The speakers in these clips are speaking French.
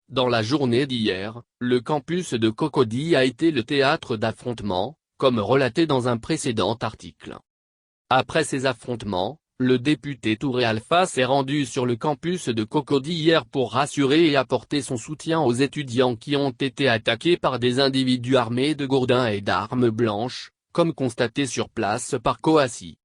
Dans la journée d'hier, le campus de Cocody a été le théâtre d'affrontements, comme relaté dans un précédent article. Après ces affrontements, le député Touré Alpha s'est rendu sur le campus de Cocody hier pour rassurer et apporter son soutien aux étudiants qui ont été attaqués par des individus armés de gourdins et d'armes blanches, comme constaté sur place par Coassi.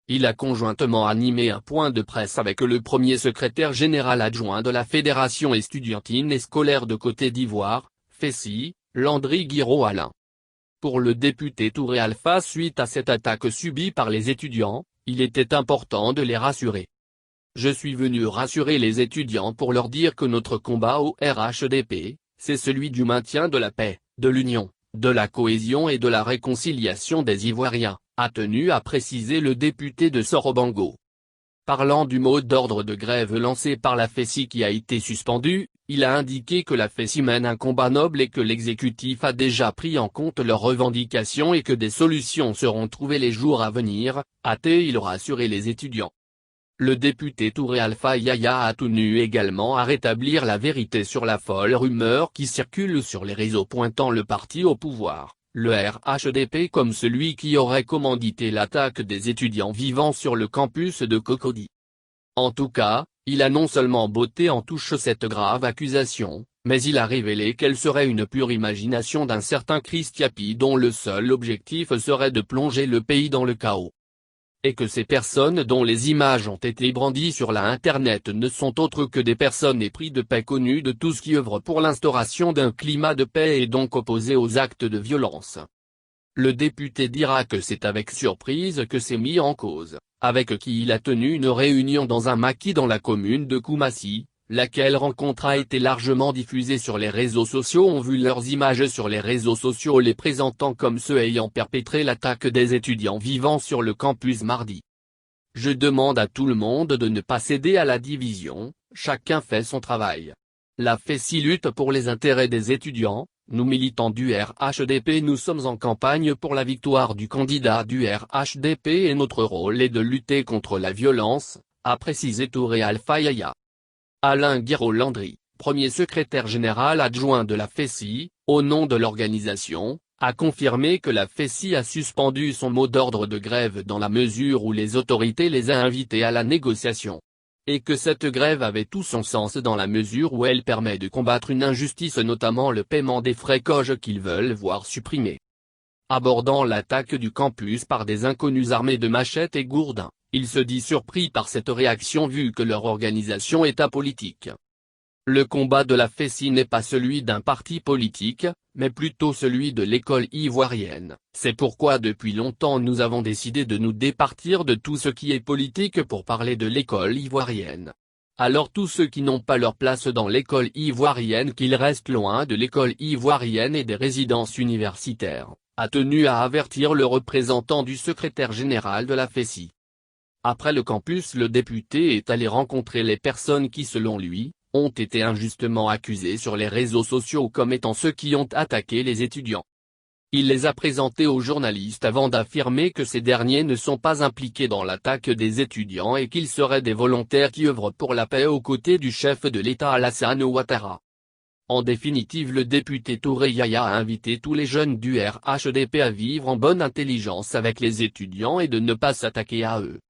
Il a conjointement animé un point de presse avec le premier secrétaire général adjoint de la Fédération estudiantine et scolaire de Côte d'Ivoire, FESI, Landry Guiraud-Alain. Pour le député Touré Alpha, suite à cette attaque subie par les étudiants, il était important de les rassurer. Je suis venu rassurer les étudiants pour leur dire que notre combat au RHDP, c'est celui du maintien de la paix, de l'union, de la cohésion et de la réconciliation des Ivoiriens, a tenu à préciser le député de Sorobango. Parlant du mot d'ordre de grève lancé par la FESI qui a été suspendu, il a indiqué que la FESI mène un combat noble et que l'exécutif a déjà pris en compte leurs revendications et que des solutions seront trouvées les jours à venir, a-t-il rassuré les étudiants. Le député Touré Alpha Yaya a tenu également à rétablir la vérité sur la folle rumeur qui circule sur les réseaux pointant le parti au pouvoir, le RHDP comme celui qui aurait commandité l'attaque des étudiants vivant sur le campus de Cocody. En tout cas, il a non seulement botté en touche cette grave accusation, mais il a révélé qu'elle serait une pure imagination d'un certain Christiapi dont le seul objectif serait de plonger le pays dans le chaos. Et que ces personnes dont les images ont été brandies sur la Internet ne sont autres que des personnes épris de paix connues de tous qui œuvrent pour l'instauration d'un climat de paix et donc opposés aux actes de violence. Le député dira que c'est avec surprise que c'est mis en cause, avec qui il a tenu une réunion dans un maquis dans la commune de Koumassi, laquelle rencontre a été largement diffusée sur les réseaux sociaux. On vu leurs images sur les réseaux sociaux les présentant comme ceux ayant perpétré l'attaque des étudiants vivant sur le campus mardi. Je demande à tout le monde de ne pas céder à la division, chacun fait son travail. La FESI lutte pour les intérêts des étudiants, nous militants du RHDP nous sommes en campagne pour la victoire du candidat du RHDP et notre rôle est de lutter contre la violence, a précisé Touré Alpha Yaya. Alain Guiraud-Landry, premier secrétaire général adjoint de la FESI, au nom de l'organisation, a confirmé que la FESI a suspendu son mot d'ordre de grève dans la mesure où les autorités les a invités à la négociation. Et que cette grève avait tout son sens dans la mesure où elle permet de combattre une injustice, notamment le paiement des frais COJ qu'ils veulent voir supprimés. Abordant l'attaque du campus par des inconnus armés de machettes et gourdins, il se dit surpris par cette réaction vu que leur organisation est apolitique. Le combat de la FESI n'est pas celui d'un parti politique, mais plutôt celui de l'école ivoirienne. C'est pourquoi depuis longtemps nous avons décidé de nous départir de tout ce qui est politique pour parler de l'école ivoirienne. Alors tous ceux qui n'ont pas leur place dans l'école ivoirienne qu'ils restent loin de l'école ivoirienne et des résidences universitaires, a tenu à avertir le représentant du secrétaire général de la FESI. Après le campus, le député est allé rencontrer les personnes qui selon lui, ont été injustement accusés sur les réseaux sociaux comme étant ceux qui ont attaqué les étudiants. Il les a présentés aux journalistes avant d'affirmer que ces derniers ne sont pas impliqués dans l'attaque des étudiants et qu'ils seraient des volontaires qui œuvrent pour la paix aux côtés du chef de l'État Alassane Ouattara. En définitive, le député Touré Yaya a invité tous les jeunes du RHDP à vivre en bonne intelligence avec les étudiants et de ne pas s'attaquer à eux.